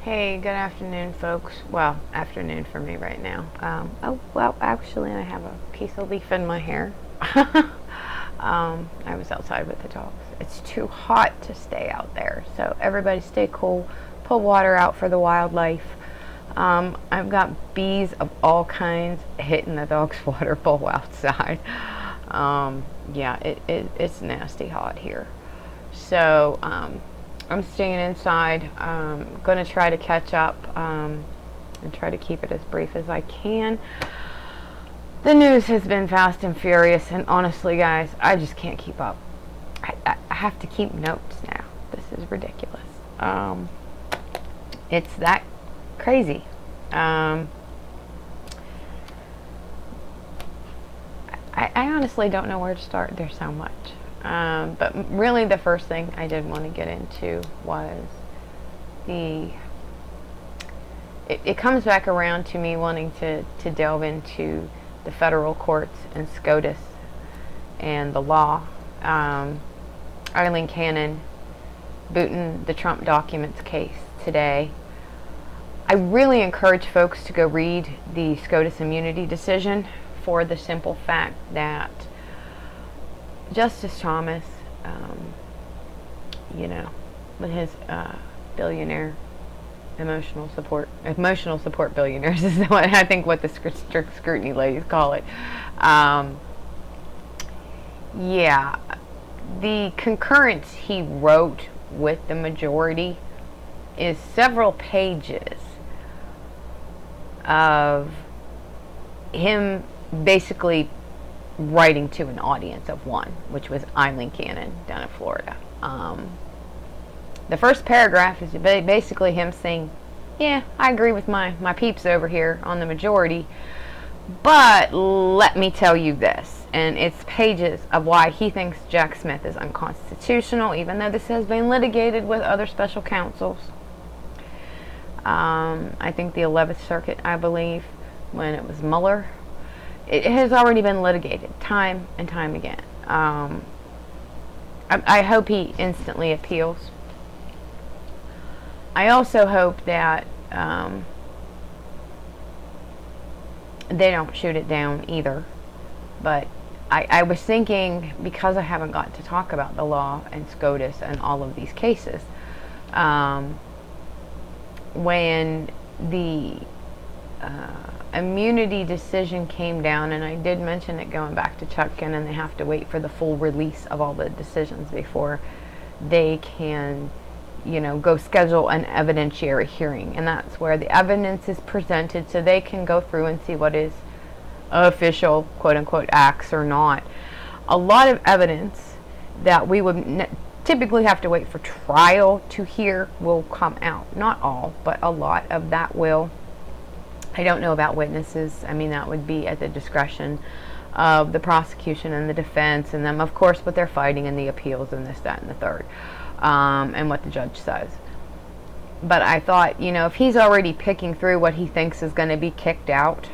Hey, good afternoon, folks. Well, afternoon for me right now. Oh, well, actually, I have a piece of leaf in my hair. I was outside with the dogs. It's too hot to stay out there, so everybody stay cool. Pull water out for the wildlife. I've got bees of all kinds hitting the dog's water bowl outside. Yeah, it's nasty hot here. So, I'm staying inside. Going to try to catch up and try to keep it as brief as I can. The news has been fast and furious, and honestly, guys, I just can't keep up. I have to keep notes now. This is ridiculous. It's that crazy. I honestly don't know where to start. There's so much. But really, the first thing I did want to get into was the. It comes back around to me wanting to delve into the federal courts and SCOTUS and the law. Eileen Cannon booting the Trump documents case today. I really encourage folks to go read the SCOTUS immunity decision for the simple fact that Justice Thomas, with his billionaire emotional support billionaires is what I think what the strict scrutiny ladies call it. Yeah, the concurrence he wrote with the majority is several pages of him basically writing to an audience of one, which was Eileen Cannon down in Florida. The first paragraph is basically him saying, yeah, I agree with my peeps over here on the majority, but let me tell you this. And it's pages of why he thinks Jack Smith is unconstitutional, even though this has been litigated with other special counsels. I think the 11th Circuit, I believe, when it was Mueller. It has already been litigated time and time again. I hope he instantly appeals. I also hope that they don't shoot it down either. But I was thinking, because I haven't got to talk about the law and SCOTUS and all of these cases, when the immunity decision came down, and I did mention it going back to Chutkan, and they have to wait for the full release of all the decisions before they can, go schedule an evidentiary hearing. And that's where the evidence is presented so they can go through and see what is official, quote-unquote, acts or not. A lot of evidence that we would typically have to wait for trial to hear will come out. Not all, but a lot of that will. I don't know about witnesses. I mean, that would be at the discretion of the prosecution and the defense, and them, of course, what they're fighting in the appeals and this, that, and the third, and what the judge says. But I thought, if he's already picking through what he thinks is going to be kicked out,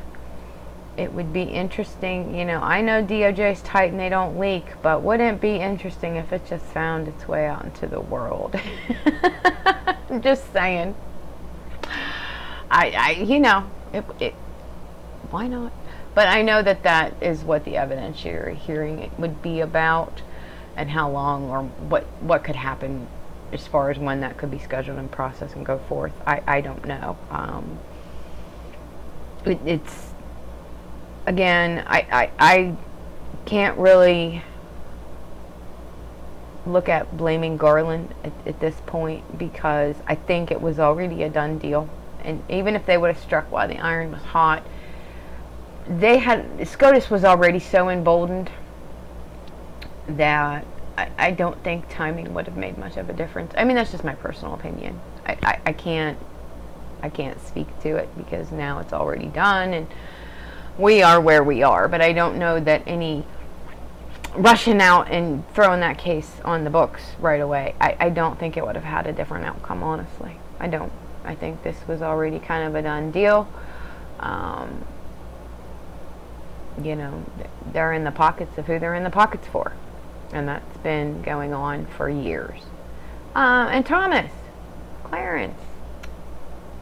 it would be interesting. I know DOJ's tight and they don't leak, but wouldn't it be interesting if it just found its way out into the world? I'm just saying. Why not? But I know that is what the evidentiary hearing would be about, and how long, or what could happen as far as when that could be scheduled and processed and go forth. I don't know. It's again, I can't really look at blaming Garland at this point, because I think it was already a done deal. And even if they would have struck while the iron was hot, SCOTUS was already so emboldened that I don't think timing would have made much of a difference. I mean, that's just my personal opinion. I can't speak to it because now it's already done and we are where we are. But I don't know that any rushing out and throwing that case on the books right away, I don't think it would have had a different outcome, honestly. I don't. I think this was already kind of a done deal. They're in the pockets of who they're in the pockets for. And that's been going on for years. And Thomas, Clarence,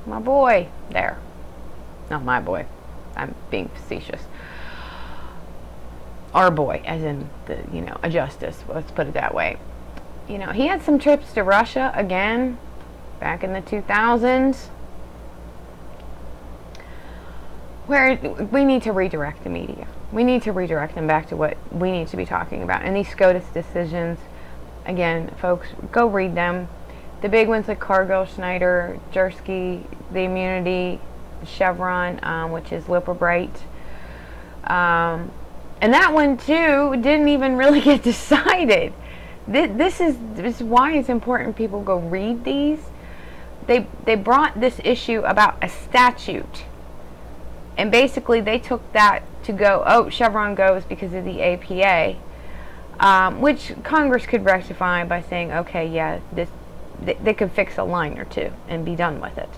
my boy there. Not my boy. I'm being facetious. Our boy, as in the, a justice. Let's put it that way. He had some trips to Russia again, back in the 2000s, where we need to redirect the media. We need to redirect them back to what we need to be talking about. And these SCOTUS decisions, again, folks, go read them. The big ones like Cargill, Schneider, Jersky, the immunity, Chevron, which is Lipper-Bright. And that one, too, didn't even really get decided. This is why it's important people go read these. They brought this issue about a statute. And basically, they took that to go, oh, Chevron goes because of the APA, which Congress could rectify by saying, okay, yeah, they could fix a line or two and be done with it.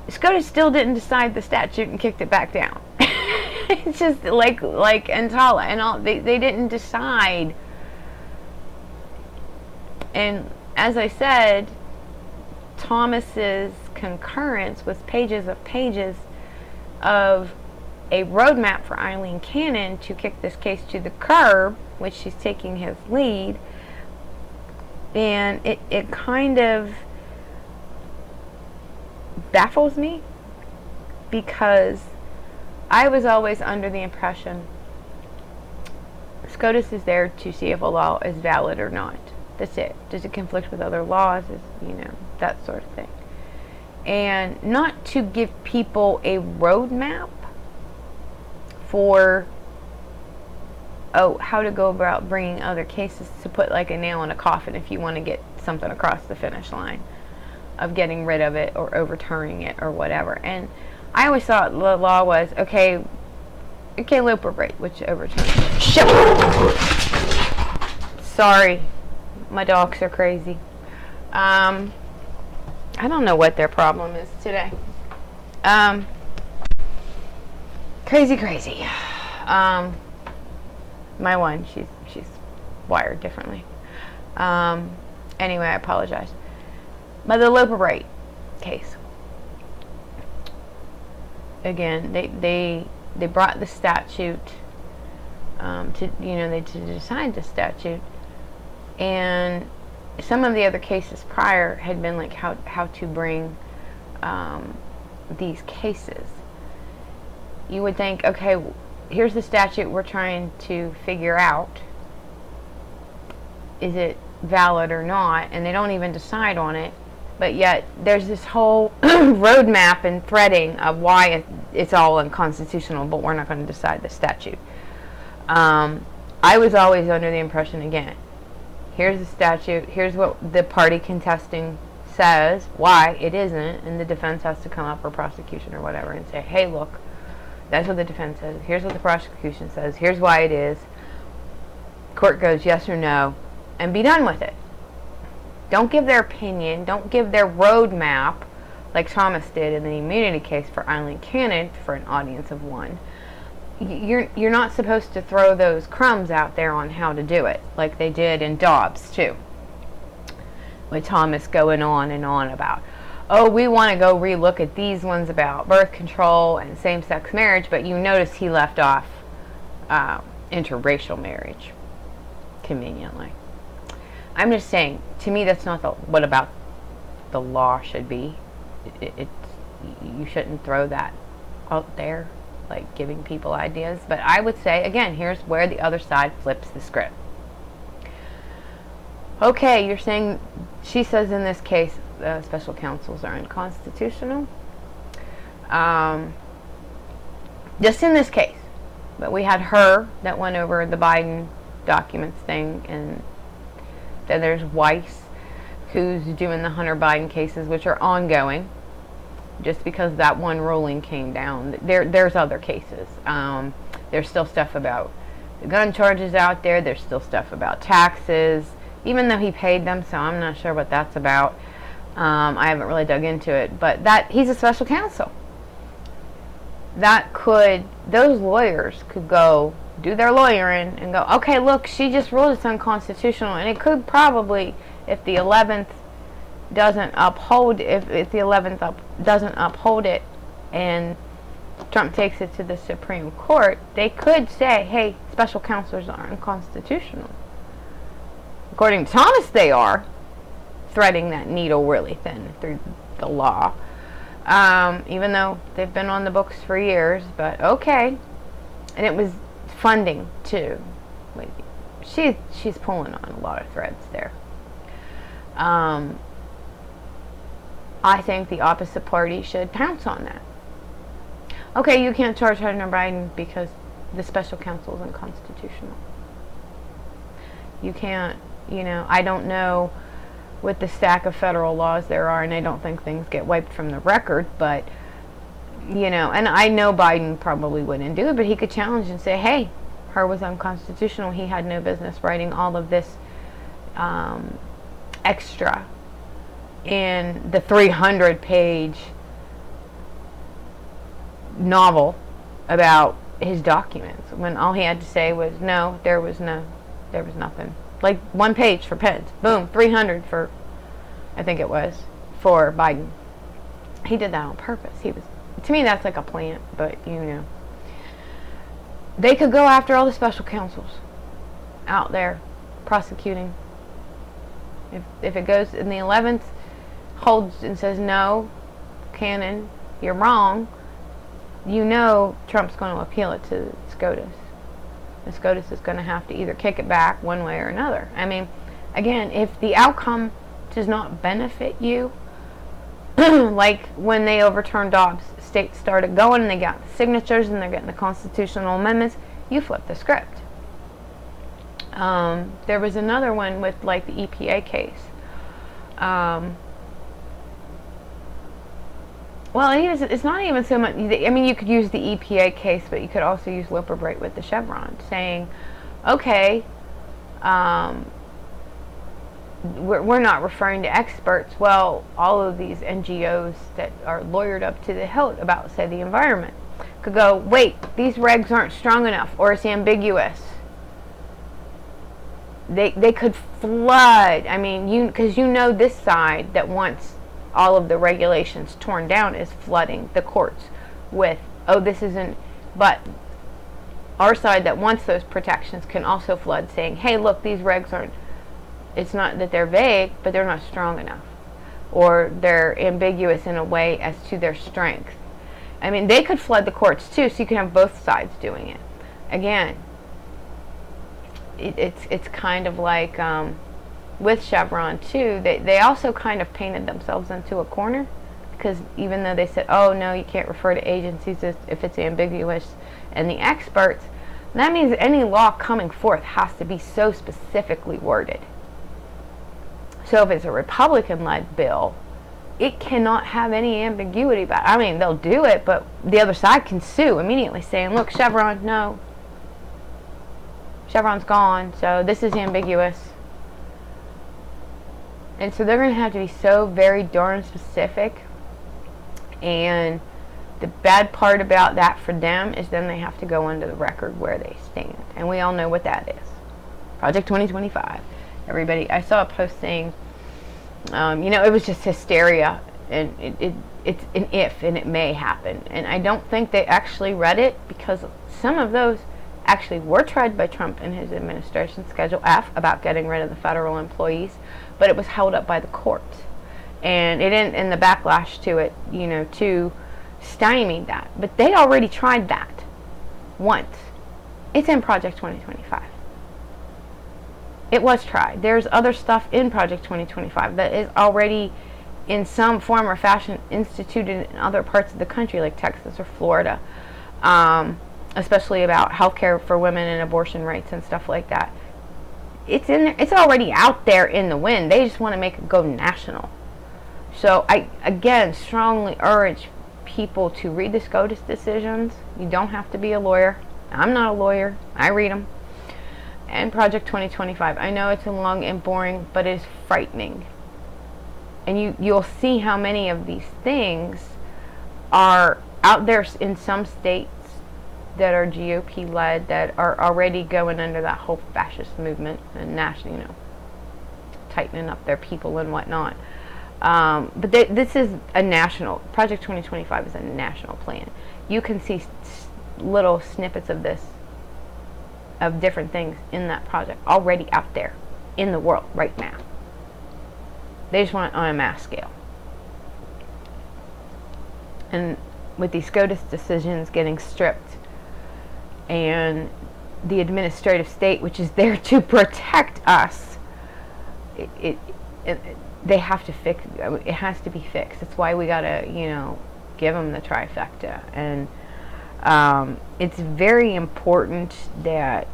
SCOTUS still didn't decide the statute and kicked it back down. It's just like EMTALA and all. They didn't decide. And as I said, Thomas's concurrence was pages of a roadmap for Eileen Cannon to kick this case to the curb, which she's taking his lead. And it kind of baffles me, because I was always under the impression SCOTUS is there to see if a law is valid or not. That's it. Does it conflict with other laws? That sort of thing. And not to give people a roadmap for, how to go about bringing other cases, to put like a nail in a coffin if you want to get something across the finish line of getting rid of it or overturning it or whatever. And I always thought the law was, okay, Lipper-Bright, which overturned it. Shit! Sorry. My dogs are crazy. I don't know what their problem is today. Crazy. My one, she's wired differently. Anyway, I apologize. But the Lipper-Bright case. Again, they brought the statute to decide the statute. And some of the other cases prior had been like how to bring these cases. You would think, okay, here's the statute we're trying to figure out. Is it valid or not? And they don't even decide on it. But yet there's this whole roadmap and threading of why it's all unconstitutional, but we're not going to decide the statute. I was always under the impression, again, here's the statute, here's what the party contesting says, why it isn't, and the defense has to come up, or prosecution or whatever, and say, hey, look, that's what the defense says, here's what the prosecution says, here's why it is. Court goes yes or no, and be done with it. Don't give their opinion, don't give their roadmap, like Thomas did in the immunity case for Eileen Cannon, for an audience of one. You're not supposed to throw those crumbs out there on how to do it, like they did in Dobbs too, with Thomas going on and on about, oh, we want to go relook at these ones about birth control and same-sex marriage, but you notice he left off interracial marriage conveniently. I'm just saying, to me, that's not what about the law should be. You shouldn't throw that out there, like giving people ideas. But I would say, again, here's where the other side flips the script. Okay, you're saying, she says in this case, special counsels are unconstitutional. Just in this case. But we had her that went over the Biden documents thing, and then there's Weiss, who's doing the Hunter Biden cases, which are ongoing. Just because that one ruling came down, there's other cases. There's still stuff about the gun charges out there. There's still stuff about taxes, even though he paid them, so I'm not sure what that's about. I haven't really dug into it, but he's a special counsel. Those lawyers could go do their lawyering and go, okay, look, she just ruled it's unconstitutional, and it could probably, if the 11th doesn't uphold, if the 11th doesn't uphold it, and Trump takes it to the Supreme Court, they could say, hey, special counselors are unconstitutional. According to Thomas, they are, threading that needle really thin through the law. Even though they've been on the books for years, but okay. And it was funding too. She's pulling on a lot of threads there. I think the opposite party should pounce on that. Okay, you can't charge Hunter Biden because the special counsel is unconstitutional. You can't, I don't know with the stack of federal laws there are, and I don't think things get wiped from the record, but, and I know Biden probably wouldn't do it, but he could challenge and say, hey, her was unconstitutional. He had no business writing all of this extra in the 300-page novel about his documents, when all he had to say was, no, there was nothing. Like 1 page for Pence. Boom, 300 for, I think it was, for Biden. He did that on purpose. To me, that's like a plant, but they could go after all the special counsels out there prosecuting. If it goes in the 11th, holds and says, no, Cannon, you're wrong, Trump's going to appeal it to SCOTUS. And SCOTUS is going to have to either kick it back one way or another. I mean, again, if the outcome does not benefit you, like when they overturned Dobbs, states started going and they got the signatures and they're getting the constitutional amendments, you flip the script. There was another one with like the EPA case. Well, it's not even so much, I mean, you could use the EPA case, but you could also use Loper Bright with the Chevron, saying, okay, we're not referring to experts. Well, all of these NGOs that are lawyered up to the hilt about, say, the environment, could go, wait, these regs aren't strong enough, or it's ambiguous. They could flood, I mean, because this side that wants all of the regulations torn down is flooding the courts with, oh, this isn't, but our side that wants those protections can also flood, saying, hey, look, these regs aren't, it's not that they're vague, but they're not strong enough, or they're ambiguous in a way as to their strength. I mean, they could flood the courts too, so you can have both sides doing it. Again, it's kind of like with Chevron too, they also kind of painted themselves into a corner, because even though they said, oh no, you can't refer to agencies if it's ambiguous and the experts, that means any law coming forth has to be so specifically worded. So if it's a Republican-led bill, it cannot have any ambiguity about it. I mean, they'll do it, but the other side can sue immediately, saying, look, Chevron, no, Chevron's gone, so this is ambiguous. And so they're going to have to be so very darn specific. And the bad part about that for them is then they have to go into the record where they stand. And we all know what that is. Project 2025. Everybody, I saw a post saying, it was just hysteria. And it's an if, and it may happen. And I don't think they actually read it, because some of those actually were tried by Trump in his administration, Schedule F, about getting rid of the federal employees, but it was held up by the courts. And it didn't, and the backlash to it, to stymie that. But they already tried that once. It's in Project 2025. It was tried. There's other stuff in Project 2025 that is already in some form or fashion instituted in other parts of the country, like Texas or Florida. Especially about healthcare for women and abortion rights and stuff like that. It's in there. It's already out there in the wind. They just want to make it go national. So I, again, strongly urge people to read the SCOTUS decisions. You don't have to be a lawyer. I'm not a lawyer. I read them. And Project 2025. I know it's long and boring, but it is frightening. And you'll see how many of these things are out there in some states that are GOP-led, that are already going under that whole fascist movement and national, tightening up their people and whatnot. But this is a national, Project 2025 is a national plan. You can see little snippets of this, of different things in that project already out there in the world right now. They just want it on a mass scale. And with these SCOTUS decisions getting stripped, and the administrative state, which is there to protect us, they have to fix. It has to be fixed. That's why we gotta, give them the trifecta. And it's very important that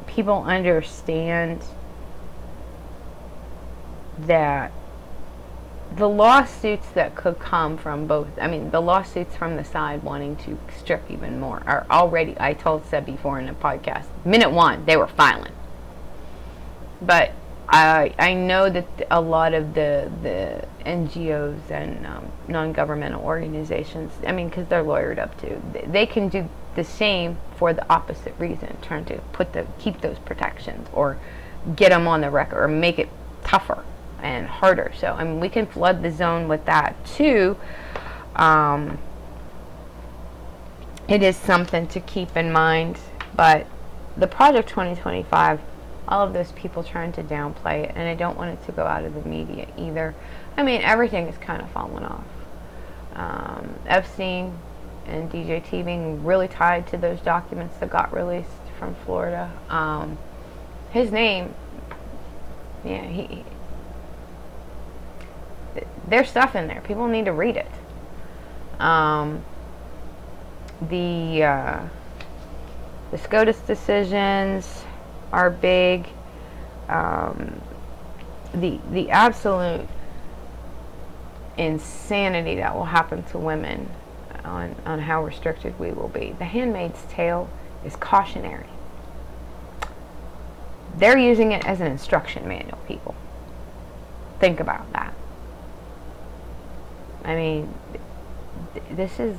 people understand that the lawsuits that could come from both, the lawsuits from the side wanting to strip even more are already, I said before in a podcast, minute one, they were filing. But I know that a lot of the NGOs and non-governmental organizations, because they're lawyered up too, they can do the same for the opposite reason, trying to keep those protections or get them on the record or make it tougher and harder. So we can flood the zone with that too. It is something to keep in mind. But the Project 2025, all of those people trying to downplay it, and I don't want it to go out of the media either. Everything is kind of falling off. Epstein and DJT being really tied to those documents that got released from Florida. His name, there's stuff in there. People need to read it. The SCOTUS decisions are big. The absolute insanity that will happen to women on how restricted we will be. The Handmaid's Tale is cautionary. They're using it as an instruction manual, people. Think about that. This is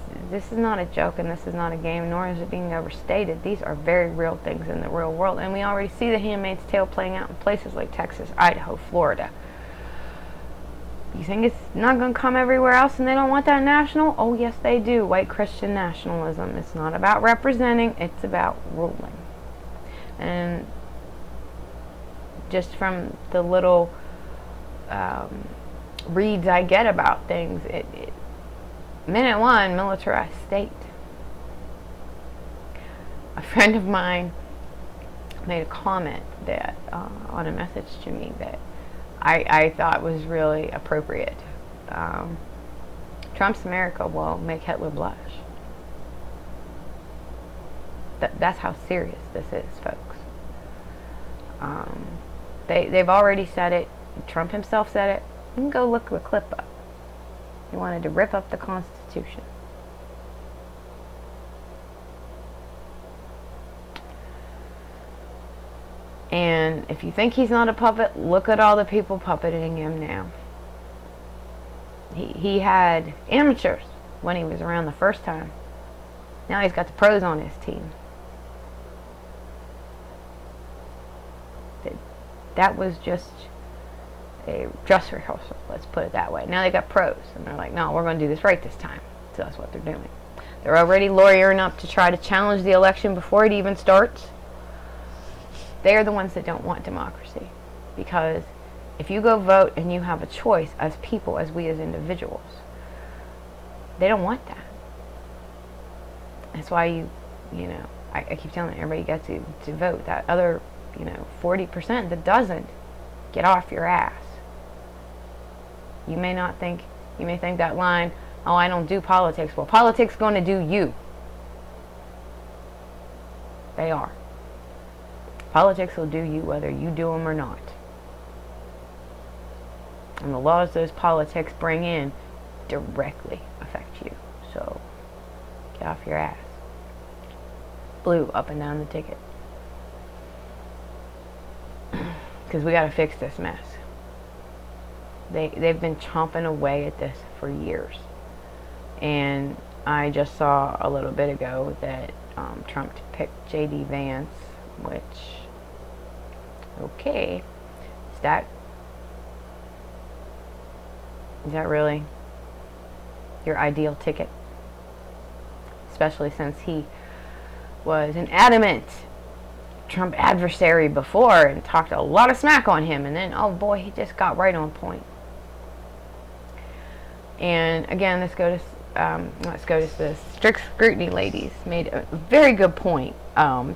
not a joke, and this is not a game, nor is it being overstated. These are very real things in the real world, and we already see the Handmaid's Tale playing out in places like Texas, Idaho, Florida. You think it's not going to come everywhere else and they don't want that national? Oh, yes, they do. White Christian nationalism. It's not about representing, it's about ruling. And just from the little reads I get about things, minute one, militarized state. A friend of mine made a comment that on a message to me that I thought was really appropriate. Trump's America will make Hitler blush. That's how serious this is, folks. They've already said it. Trump himself said it. You can go look the clip up. He wanted to rip up the Constitution. And if you think he's not a puppet, look at all the people puppeting him now. He had amateurs when he was around the first time. Now he's got the pros on his team. That was just a dress rehearsal, let's put it that way. Now they got pros, and they're like, no, we're going to do this right this time. So that's what they're doing. They're already lawyering up to try to challenge the election before it even starts. They're the ones that don't want democracy. Because if you go vote and you have a choice as people, as we as individuals, they don't want that. That's why I keep telling everybody gets to vote. That other, 40% that doesn't, get off your ass. You may think that line, oh, I don't do politics. Well, politics is going to do you. They are. Politics will do you whether you do them or not. And the laws those politics bring in directly affect you. So, get off your ass. Blue up and down the ticket. Because we got to fix this mess. They've been chomping away at this for years. And I just saw a little bit ago that Trump picked J.D. Vance, which, okay, is that Is that really your ideal ticket? Especially since he was an adamant Trump adversary before and talked a lot of smack on him, and then, oh boy, he just got right on point. And again, the strict scrutiny ladies made a very good point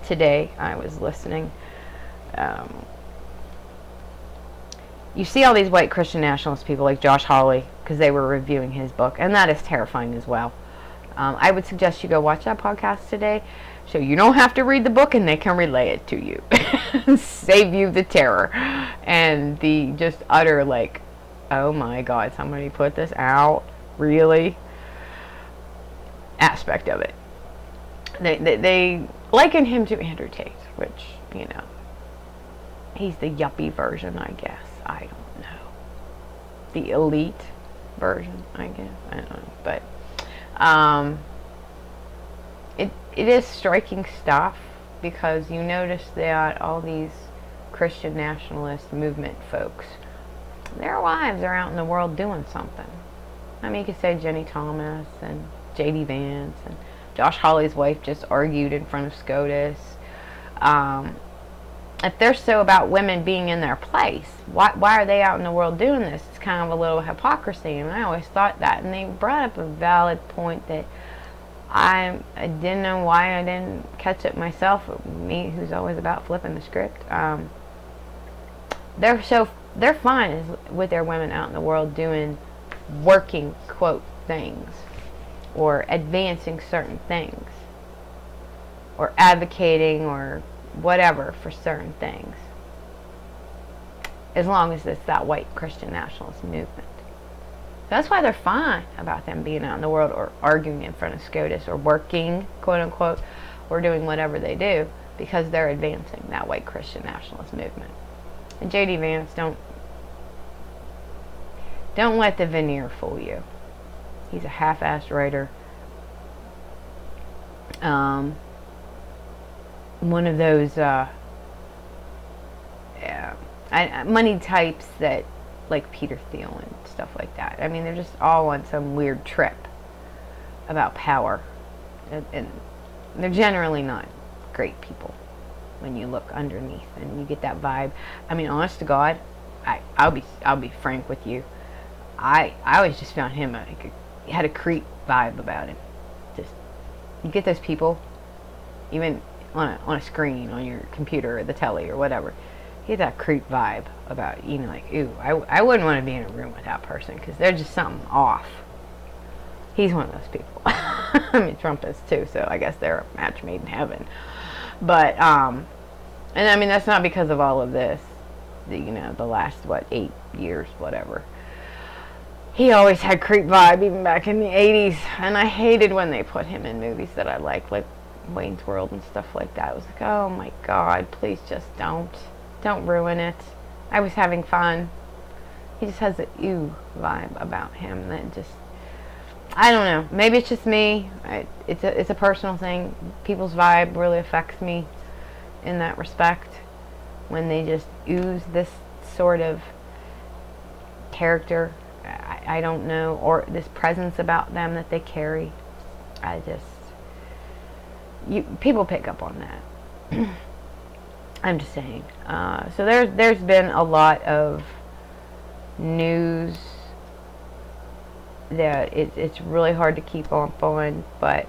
today. I was listening. You see all these white Christian nationalist people like Josh Hawley, because they were reviewing his book, and that is terrifying as well. I would suggest you go watch that podcast today, so you don't have to read the book and they can relay it to you. Save you the terror and the just utter, like, oh my God, somebody put this out? Really? Aspect of it. They liken him to Andrew Tate, which, you know, he's the yuppie version, I guess. I don't know. The elite version, I guess. I don't know. But it is striking stuff, because you notice that all these Christian nationalist movement folks, their wives are out in the world doing something. I mean, you could say Jenny Thomas and J.D. Vance, and Josh Hawley's wife just argued in front of SCOTUS. If they're so about women being in their place, why are they out in the world doing this? It's kind of a little hypocrisy, and I always thought that. And they brought up a valid point that I didn't know why I didn't catch it myself. Me, who's always about flipping the script. They're fine with their women out in the world doing working, quote, things, or advancing certain things, or advocating, or whatever for certain things, as long as it's that white Christian nationalist movement. That's why they're fine about them being out in the world, or arguing in front of SCOTUS, or working, quote unquote, or doing whatever they do, because they're advancing that white Christian nationalist movement. And J.D. Vance, don't let the veneer fool you. He's a half-assed writer. One of those money types that, like Peter Thiel and stuff like that. I mean, they're just all on some weird trip about power, and they're generally not great people when you look underneath and you get that vibe. I mean, honest to God, I'll be frank with you. I always just found him he had a creep vibe about him. Just, you get those people, even on a screen on your computer or the telly or whatever, you get that creep vibe about, you know, like, ooh, I wouldn't want to be in a room with that person, because there's just something off. He's one of those people. I mean, Trump is too, so I guess they're a match made in heaven. But and I mean, that's not because of all of this, you know, the last 8 years, whatever. He always had creep vibe, even back in the 80s, and I hated when they put him in movies that I like Wayne's World and stuff like that. It was like, oh my God, please just don't ruin it. I was having fun. He just has an ew vibe about him that just, I don't know, maybe it's just me. It's a personal thing. People's vibe really affects me in that respect, when they just ooze this sort of character, I don't know, or this presence about them that they carry. People pick up on that. I'm just saying. So there's been a lot of news that it's really hard to keep on following, but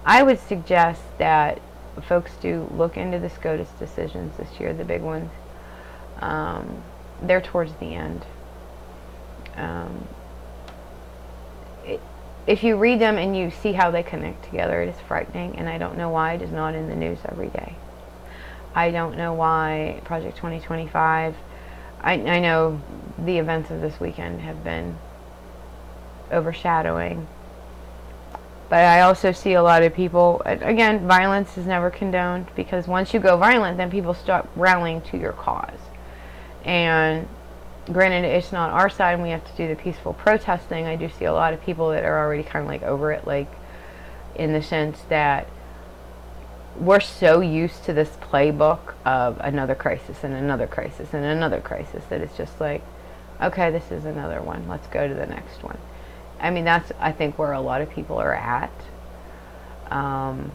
I would suggest that folks do look into the SCOTUS decisions this year, the big ones. They're towards the end. If you read them and you see how they connect together, it is frightening, and I don't know why it is not in the news every day. I don't know why Project 2025, I know the events of this weekend have been overshadowing, but I also see a lot of people, again, violence is never condoned, because once you go violent, then people start rallying to your cause. And granted, it's not our side and we have to do the peaceful protesting. I do see a lot of people that are already kind of like over it, like in the sense that we're so used to this playbook of another crisis and another crisis and another crisis that it's just like, Okay, this is another one. Let's go to the next one. I mean, that's, I think, where a lot of people are at. And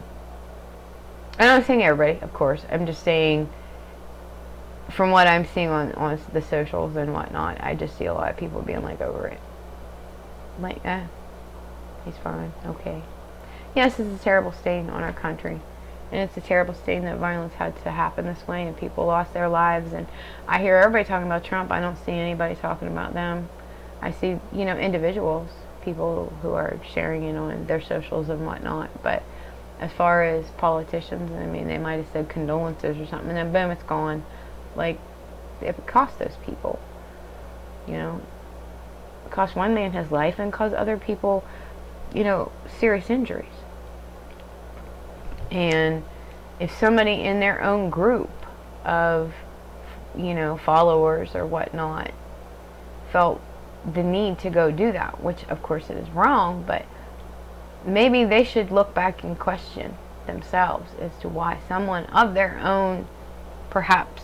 I'm saying everybody, of course. I'm just saying, from what I'm seeing on the socials and whatnot, I just see a lot of people being like over it. Like, he's fine. Okay. Yes, it's a terrible stain on our country. And it's a terrible stain that violence had to happen this way and people lost their lives. And I hear everybody talking about Trump. I don't see anybody talking about them. I see, individuals, people who are sharing it on their socials and whatnot. But as far as politicians, I mean, they might have said condolences or something, and then boom, it's gone. Like, it cost those people. It cost one man his life and caused other people, serious injuries. And if somebody in their own group of, followers or whatnot felt the need to go do that, which of course it is wrong, but maybe they should look back and question themselves as to why someone of their own, perhaps,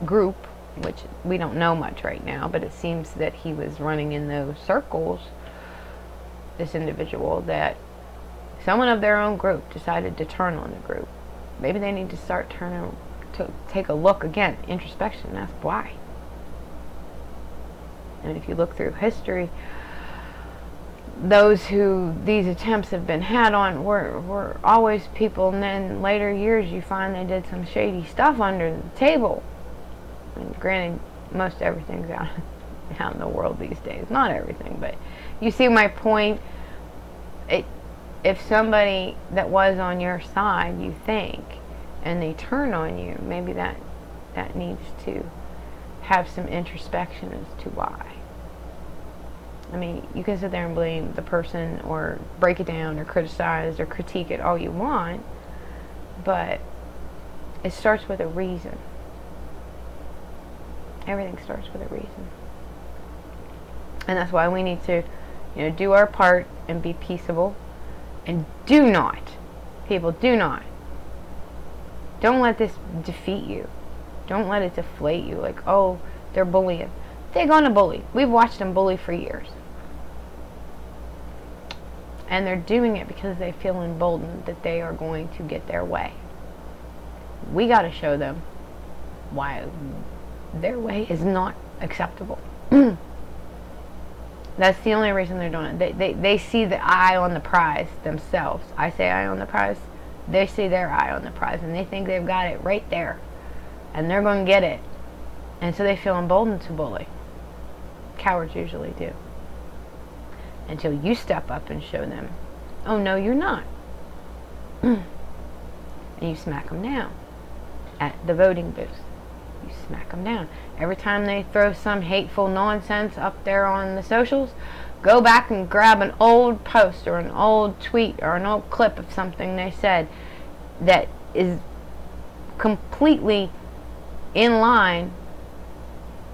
group, which we don't know much right now, but it seems that he was running in those circles, this individual, that someone of their own group decided to turn on the group. Maybe they need to start to take a look again, introspection, and ask why. And if you look through history, those who these attempts have been had on were always people, and then later years you find they did some shady stuff under the table. And granted, most everything's out in the world these days. Not everything, but you see my point. If somebody that was on your side, you think, and they turn on you, maybe that needs to have some introspection as to why. I mean, you can sit there and blame the person or break it down or criticize or critique it all you want, but it starts with a reason. Everything starts with a reason. And that's why we need to, do our part and be peaceable. And do not, people, don't let this defeat you. Don't let it deflate you. Like, oh, they're bullying. They're going to bully. We've watched them bully for years. And they're doing it because they feel emboldened that they are going to get their way. We got to show them why their way is not acceptable. That's the only reason they're doing it. They see the eye on the prize themselves. I say eye on the prize. They see their eye on the prize, and they think they've got it right there. And they're going to get it. And so they feel emboldened to bully. Cowards usually do. Until you step up and show them, oh, no, you're not. And you smack them down at the voting booth. You smack them down. Every time they throw some hateful nonsense up there on the socials, go back and grab an old post or an old tweet or an old clip of something they said that is completely in line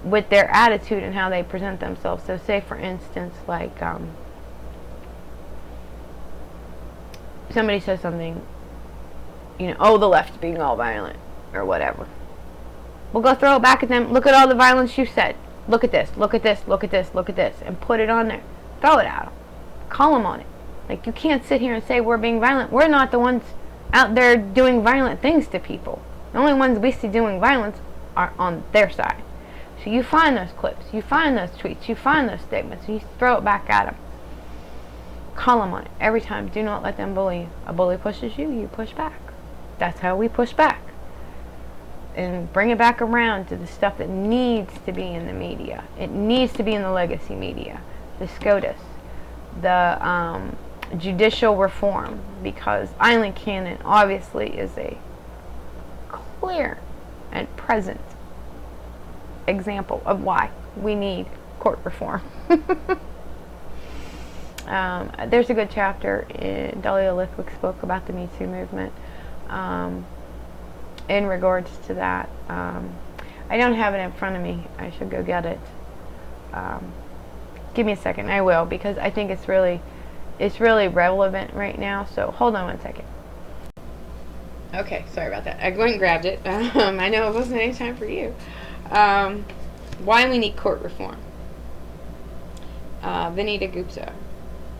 with their attitude and how they present themselves. So say, for instance, like somebody says something, oh, the left's being all violent or whatever. We'll go throw it back at them. Look at all the violence you said. Look at this, look at this, look at this, look at this. And put it on there. Throw it at them. Call them on it. Like, you can't sit here and say we're being violent. We're not the ones out there doing violent things to people. The only ones we see doing violence are on their side. So you find those clips. You find those tweets. You find those statements. And you throw it back at them. Call them on it. Every time. Do not let them bully you. A bully pushes you, you push back. That's how we push back. And bring it back around to the stuff that needs to be in the media. It needs to be in the legacy media. The SCOTUS. The judicial reform. Because Eileen Cannon obviously is a clear and present example of why we need court reform. There's a good chapter in Dahlia Lithwick's book about the Me Too movement. In regards to that, I don't have it in front of me. I should go get it. Give me a second. I will, because I think it's really relevant right now. So hold on one second. Okay, sorry about that. I went and grabbed it. I know it wasn't any time for you. Why we need court reform. Vinita Gupta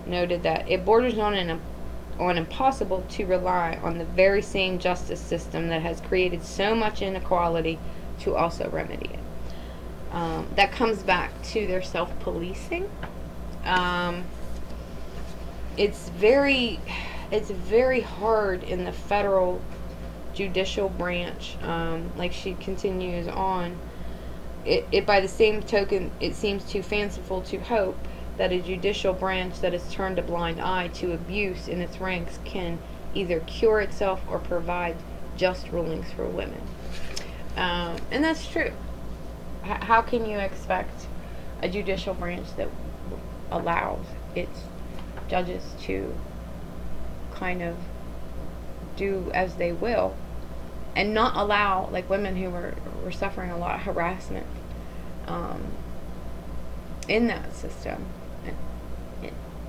noted that it borders on impossible to rely on the very same justice system that has created so much inequality to also remedy it. That comes back to their self-policing. It's very hard in the federal judicial branch. Like she continues on, it by the same token, it seems too fanciful to hope that a judicial branch that has turned a blind eye to abuse in its ranks can either cure itself or provide just rulings for women. And that's true. How can you expect a judicial branch that allows its judges to kind of do as they will and not allow, like, women who were suffering a lot of harassment in that system?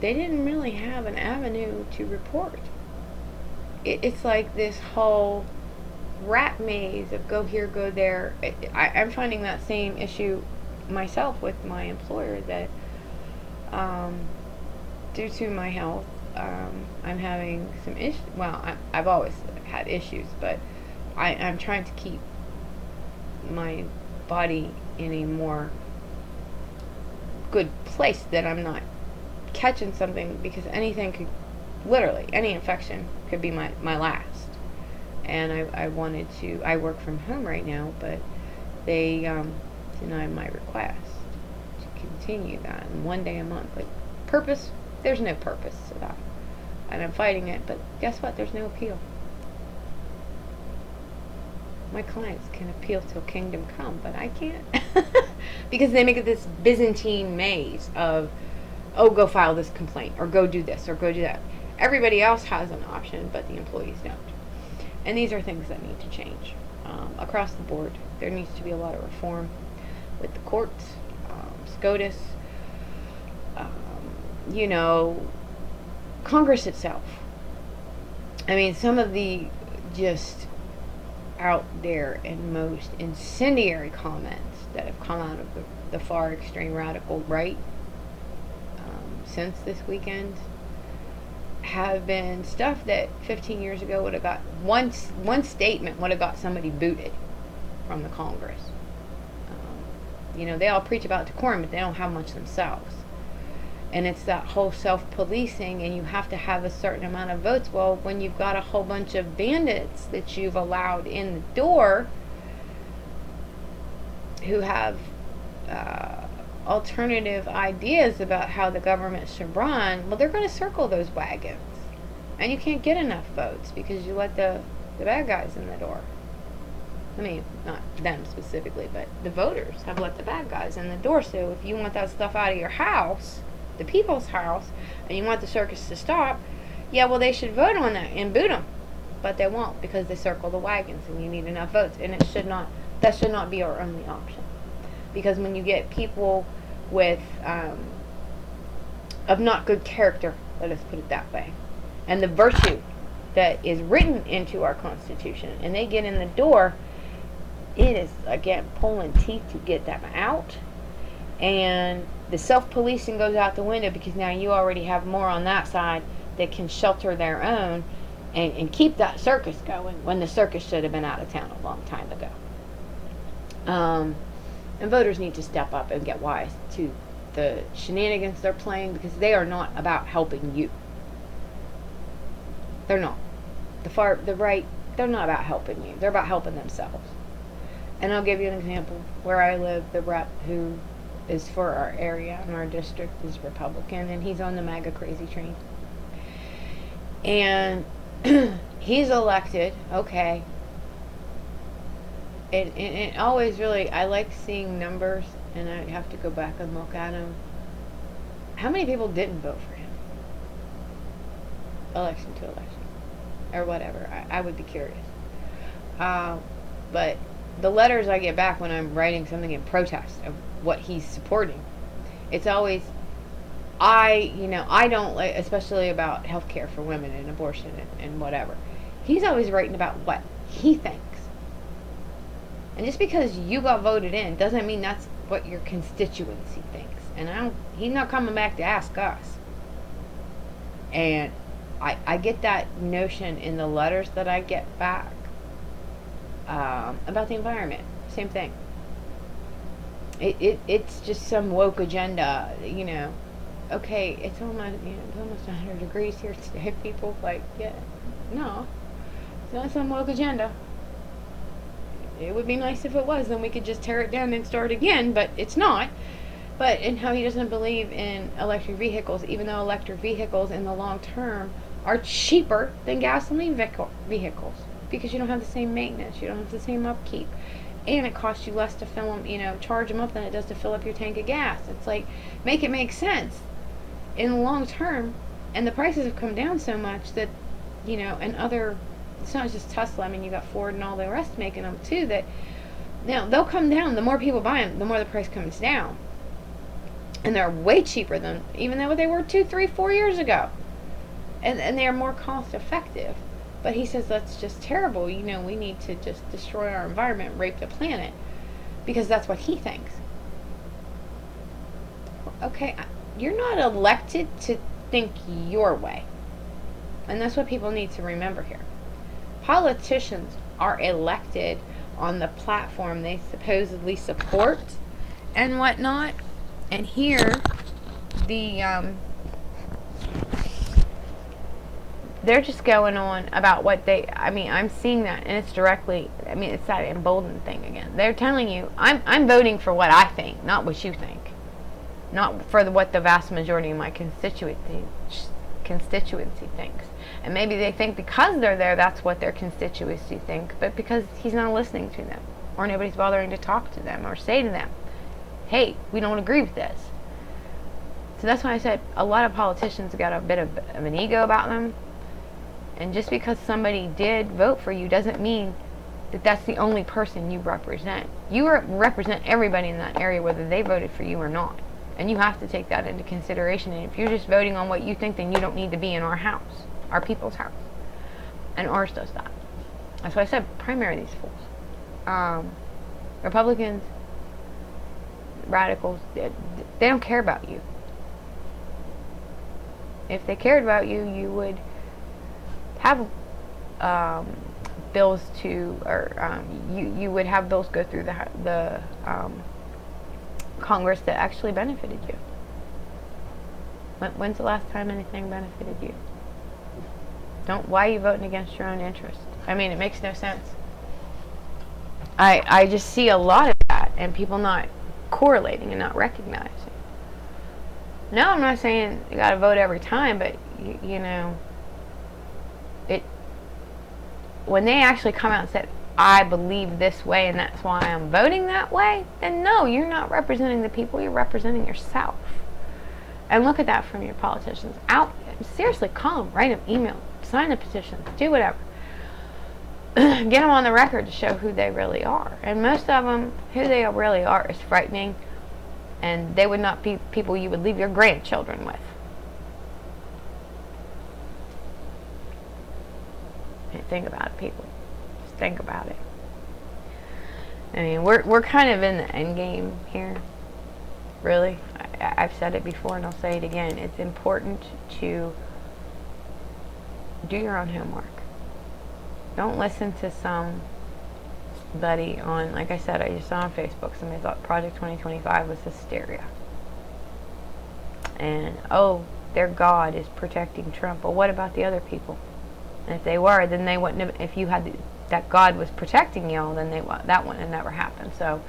They didn't really have an avenue to report. It's like this whole rat maze of go here, go there. I'm finding that same issue myself with my employer, that due to my health, I'm having some issues. Well, I've always had issues, but I'm trying to keep my body in a more good place, that I'm not catching something, because anything could, literally any infection could be my last. And I wanted to, I work from home right now, but they denied my request to continue that. And one day a month, like, purpose, there's no purpose to that. And I'm fighting it, but guess what? There's no appeal. My clients can appeal till kingdom come, but I can't. Because they make it this Byzantine maze of, oh, go file this complaint, or go do this, or go do that. Everybody else has an option, but the employees don't. And these are things that need to change across the board. There needs to be a lot of reform with the courts, SCOTUS, Congress itself. I mean, some of the just out there and most incendiary comments that have come out of the far extreme radical right since this weekend have been stuff that 15 years ago would have got, one statement would have got somebody booted from the Congress. They all preach about decorum, but they don't have much themselves. And it's that whole self-policing, and you have to have a certain amount of votes. Well, when you've got a whole bunch of bandits that you've allowed in the door who have alternative ideas about how the government should run, well, they're going to circle those wagons. And you can't get enough votes because you let the bad guys in the door. I mean, not them specifically, but the voters have let the bad guys in the door. So if you want that stuff out of your house, the people's house, and you want the circus to stop, yeah, well, they should vote on that and boot them. But they won't, because they circle the wagons, and you need enough votes. And that should not be our only option. Because when you get people with of not good character, let us put it that way, and the virtue that is written into our Constitution, and they get in the door, it is, again, pulling teeth to get them out. And the self-policing goes out the window, because now you already have more on that side that can shelter their own and keep that circus going, when the circus should have been out of town a long time ago. And voters need to step up and get wise to the shenanigans they're playing, because they are not about helping you. They're not. The right, they're not about helping you. They're about helping themselves. And I'll give you an example. Where I live, the rep who is for our area and our district is Republican, and he's on the MAGA crazy train. And he's elected, okay. It always really, I like seeing numbers, and I have to go back and look at them. How many people didn't vote for him? Election to election. Or whatever. I would be curious. But the letters I get back when I'm writing something in protest of what he's supporting, it's always, I don't like, especially about healthcare for women and abortion and whatever. He's always writing about what he thinks. And just because you got voted in doesn't mean that's what your constituency thinks. And he's not coming back to ask us. And I get that notion in the letters that I get back about the environment. Same thing. It's just some woke agenda, Okay, it's almost 100 degrees here today. People like, yeah, no, it's not some woke agenda. It would be nice if it was, then we could just tear it down and start again, but it's not. But in how he doesn't believe in electric vehicles, even though electric vehicles in the long term are cheaper than gasoline vehicles, because you don't have the same maintenance, you don't have the same upkeep, and it costs you less to fill them, charge them up than it does to fill up your tank of gas. It's like, make it make sense in the long term. And the prices have come down so much that, and other, it's not just Tesla, you got Ford and all the rest making them too, that now they'll come down. The more people buy them, the more the price comes down. And they're way cheaper than even though they were 2, 3, 4 years ago. And they're more cost effective. But he says that's just terrible. We need to just destroy our environment, rape the planet, because that's what he thinks. Okay, you're not elected to think your way. And that's what people need to remember here. Politicians are elected on the platform they supposedly support and whatnot. And here, they're just going on about what I'm seeing that, and it's directly, it's that emboldened thing again. They're telling you, I'm voting for what I think, not what you think. Not for what the vast majority of my constituency thinks. And maybe they think because they're there, that's what their constituency think, but because he's not listening to them, or nobody's bothering to talk to them, or say to them, hey, we don't agree with this. So that's why I said a lot of politicians got a bit of an ego about them. And just because somebody did vote for you doesn't mean that that's the only person you represent. You represent everybody in that area, whether they voted for you or not. And you have to take that into consideration. And if you're just voting on what you think, then you don't need to be in our house, our people's house. And ours does that. That's why I said primary these fools. Republicans, radicals, they don't care about you. If they cared about you, you would have bills to, or you would have bills go through the Congress that actually benefited you. When's the last time anything benefited you? Why are you voting against your own interest? It makes no sense. I just see a lot of that, and people not correlating and not recognizing. No, I'm not saying you gotta vote every time, but when they actually come out and said, I believe this way and that's why I'm voting that way, then no, you're not representing the people, you're representing yourself. And look at that from your politicians. Seriously, call them, write them, email them, sign a petition, do whatever. Get them on the record to show who they really are. And most of them, who they really are is frightening, and they would not be people you would leave your grandchildren with. Think about it, people. Just think about it. We're kind of in the end game here. Really. I've said it before and I'll say it again. It's important to do your own homework. Don't listen to somebody on, like I said, I just saw on Facebook, somebody thought Project 2025 was hysteria. And, their God is protecting Trump. Well, what about the other people? And if they were, then they wouldn't have, if you had that God was protecting y'all, then that wouldn't have never happened. So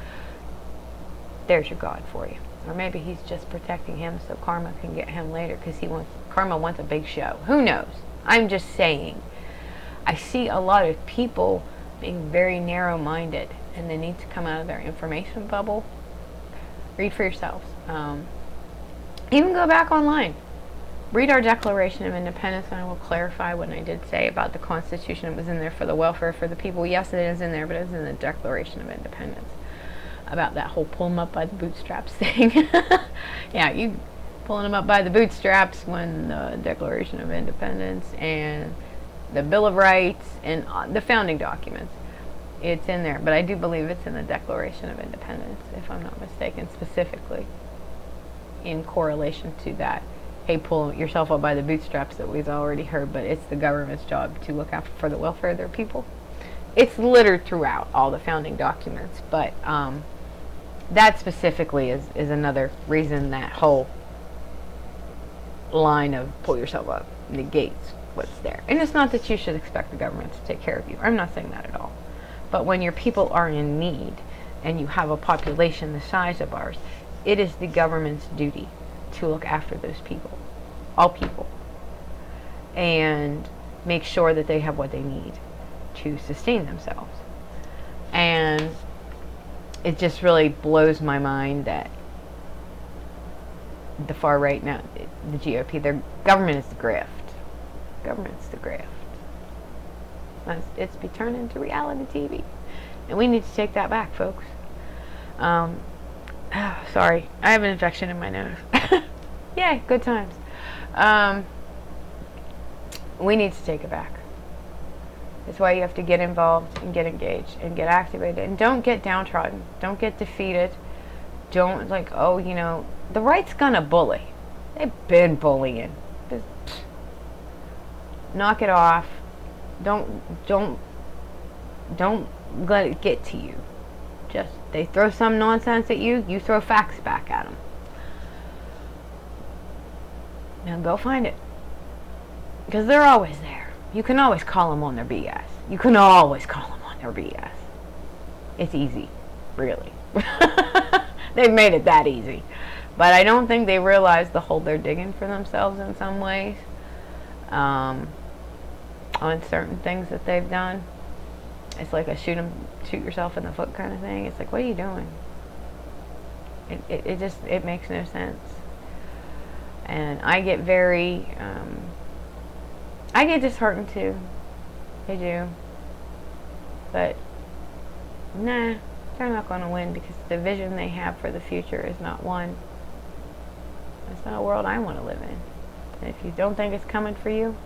there's your God for you. Or maybe he's just protecting him so karma can get him later, because karma wants a big show. Who knows? I'm just saying. I see a lot of people being very narrow-minded, and they need to come out of their information bubble. Read for yourselves. Even go back online. Read our Declaration of Independence, and I will clarify what I did say about the Constitution. It was in there for the welfare for the people. Yes, it is in there, but it was in the Declaration of Independence. About that whole pull them up by the bootstraps thing. Yeah, you pulling them up by the bootstraps when the Declaration of Independence and the Bill of Rights and the founding documents. It's in there, but I do believe it's in the Declaration of Independence, if I'm not mistaken, specifically in correlation to that. Hey, pull yourself up by the bootstraps that we've already heard, but it's the government's job to look after for the welfare of their people. It's littered throughout all the founding documents, but that specifically is another reason that whole line of pull yourself up negates what's there. And it's not that you should expect the government to take care of you. I'm not saying that at all. But when your people are in need and you have a population the size of ours, it is the government's duty to look after those people, all people, and make sure that they have what they need to sustain themselves. And it just really blows my mind that the far right now, the GOP, their government is the grift. Government's the grift. It's be turned into reality TV, and we need to take that back, folks. Sorry, I have an infection in my nose. Yay, good times. We need to take it back. It's why you have to get involved and get engaged and get activated, and don't get downtrodden. Don't get defeated. Don't the right's gonna bully. They've been bullying. Just knock it off. Don't let it get to you. Just they throw some nonsense at you, you throw facts back at them. Now go find it, because they're always there. You can always call them on their BS. You can always call them on their BS. It's easy, really. They've made it that easy. But I don't think they realize the hole they're digging for themselves in some ways. On certain things that they've done. It's like a shoot yourself in the foot kind of thing. It's like, what are you doing? It makes no sense. And I get I get disheartened too. I do. But nah, they're not going to win, because the vision they have for the future is not one. It's not a world I want to live in. And if you don't think it's coming for you,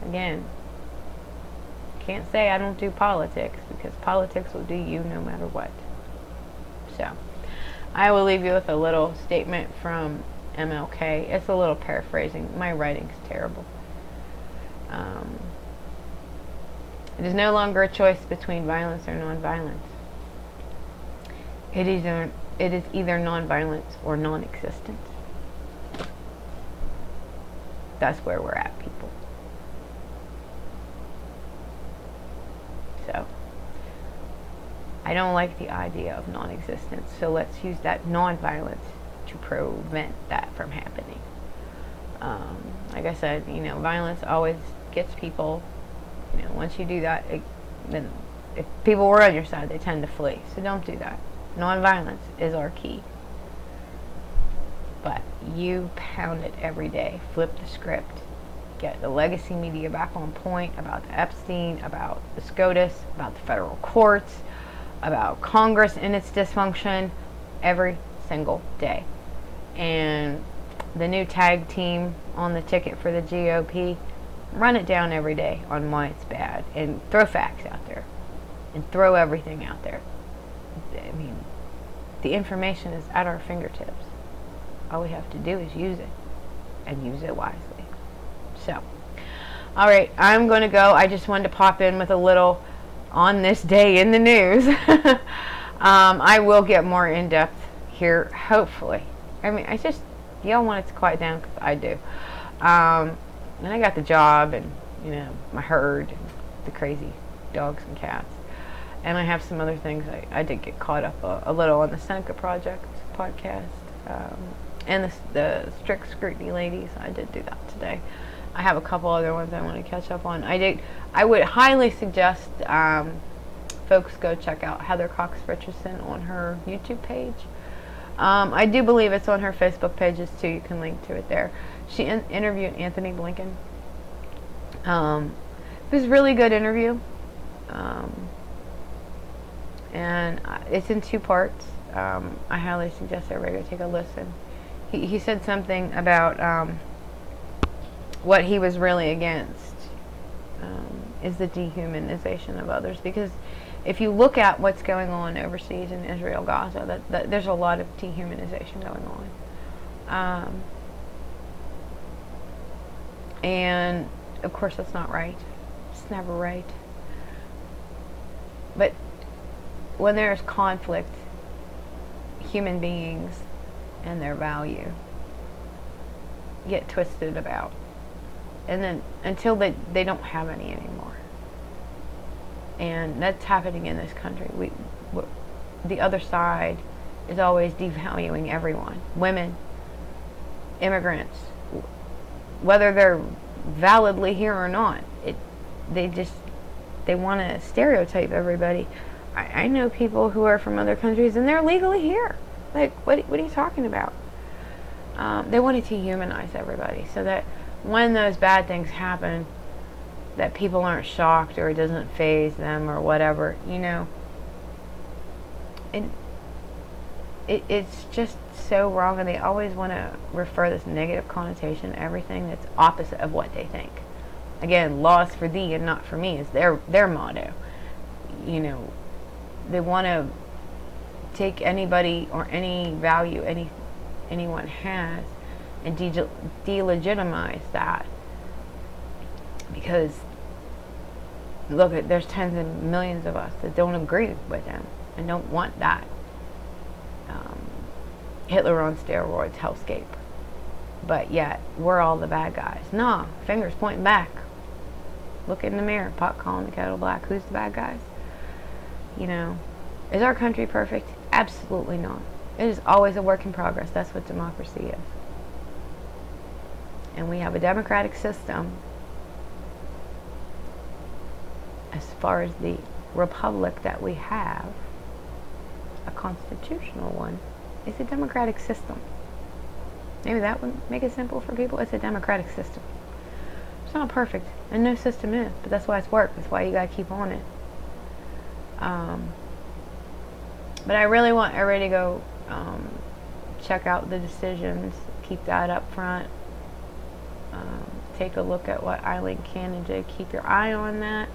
again, can't say I don't do politics, because politics will do you no matter what. So, I will leave you with a little statement from MLK. It's a little paraphrasing. My writing's terrible. It is no longer a choice between violence or nonviolence. It is either nonviolence or non-existence. That's where we're at, people. So, I don't like the idea of non-existence, so let's use that non-violence to prevent that from happening. Like I said, violence always gets people. Once you do that, then if people were on your side, they tend to flee. So don't do that. Non-violence is our key. But you pound it every day. Flip the script. Get the legacy media back on point about the Epstein, about the SCOTUS, about the federal courts, about Congress and its dysfunction every single day. And the new tag team on the ticket for the GOP, run it down every day on why it's bad, and throw facts out there, and throw everything out there. I mean, the information is at our fingertips. All we have to do is use it, and use it wisely. So, alright, I'm going to go. I just wanted to pop in with a little on this day in the news. I will get more in-depth here, hopefully. I mean, y'all want it to quiet down, because I do. And I got the job, and, my herd, and the crazy dogs and cats. And I have some other things. I did get caught up a little on the Seneca Project podcast. And the Strict Scrutiny ladies. I did do that today. I have a couple other ones I want to catch up on. I would highly suggest folks go check out Heather Cox Richardson on her YouTube page. I do believe it's on her Facebook pages too. You can link to it there. She interviewed Anthony Blinken. It was a really good interview. And it's in 2 parts. I highly suggest everybody go take a listen. He said something about what he was really against is the dehumanization of others, because if you look at what's going on overseas in Israel, Gaza, that there's a lot of dehumanization going on. And of course that's not right. It's never right. But when there's conflict, human beings and their value get twisted about. And then until they don't have any anymore. And that's happening in this country. The other side is always devaluing everyone. Women, immigrants, whether they're validly here or not. They want to stereotype everybody. I know people who are from other countries and they're legally here. Like, what are you talking about? They wanted to humanize everybody so that when those bad things happen, that people aren't shocked or it doesn't faze them or whatever, you know. And it's just so wrong, and they always want to refer this negative connotation to everything that's opposite of what they think. Again, law is for thee and not for me is their motto. You know, they want to take anybody or any value anyone has and delegitimize that, because look, there's tens of millions of us that don't agree with them and don't want that Hitler on steroids hellscape, but yet we're all the bad guys. Nah, fingers pointing back. Look in the mirror, pot calling the kettle black. Who's the bad guys? You know, is our country perfect? Absolutely not. It is always a work in progress. That's what democracy is. And we have a democratic system. As far as the republic that we have, a constitutional one, is a democratic system. Maybe that would make it simple for people. It's a democratic system. It's not perfect, and no system is, but that's why it's work. That's why you gotta keep on it. But I really want everybody to go check out the decisions, keep that up front. Take a look at what Eileen Cannon did. Keep your eye on that.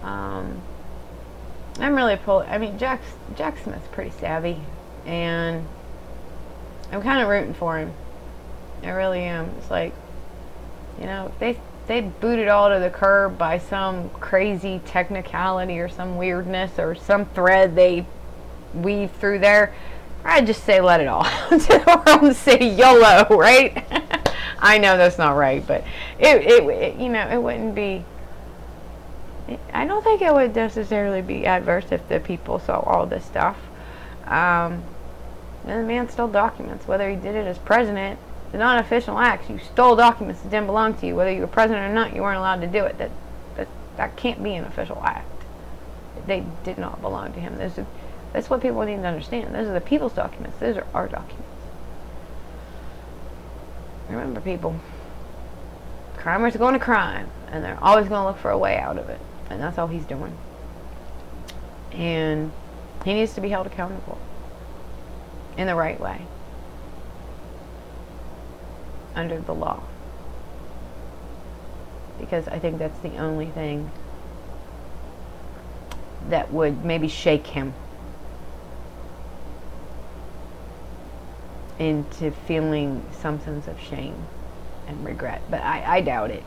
I'm really Jack Smith's pretty savvy, and I'm kind of rooting for him. I really am. It's like, you know, if they boot it all to the curb by some crazy technicality or some weirdness or some thread they weave through there, I'd just say let it all to the world and say YOLO, right? I know that's not right, but it you know, it wouldn't be. I don't think it would necessarily be adverse if the people saw all this stuff. And the man stole documents, whether he did it as president. They're not official acts. You stole documents that didn't belong to you. Whether you were president or not, you weren't allowed to do it. That can't be an official act. They did not belong to him. That's what people need to understand. Those are the people's documents. Those are our documents. Remember, people, crimers are going to crime, and they're always going to look for a way out of it. And that's all he's doing. And he needs to be held accountable in the right way, under the law, because I think that's the only thing that would maybe shake him into feeling some sense of shame and regret. But I doubt it.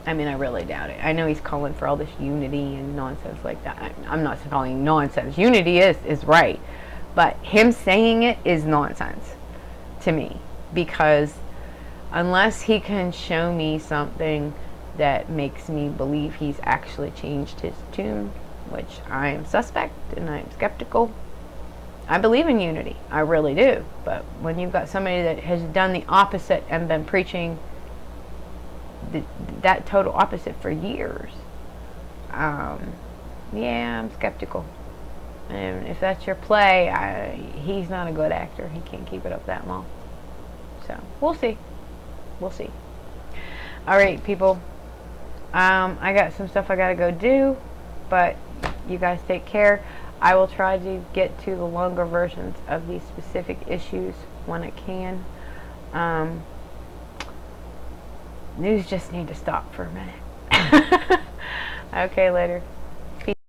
I mean, I really doubt it. I know he's calling for all this unity and nonsense like that. I'm not calling nonsense. Unity is right, but him saying it is nonsense to me, because unless he can show me something that makes me believe he's actually changed his tune, which I am suspect and I'm skeptical. I believe in unity, I really do. But when you've got somebody that has done the opposite and been preaching that total opposite for years, yeah, I'm skeptical. And if that's your play, he's not a good actor. He can't keep it up that long. So we'll see. We'll see. All right, people. I got some stuff I gotta go do, but you guys take care. I will try to get to the longer versions of these specific issues when I can. News just need to stop for a minute. Okay, later.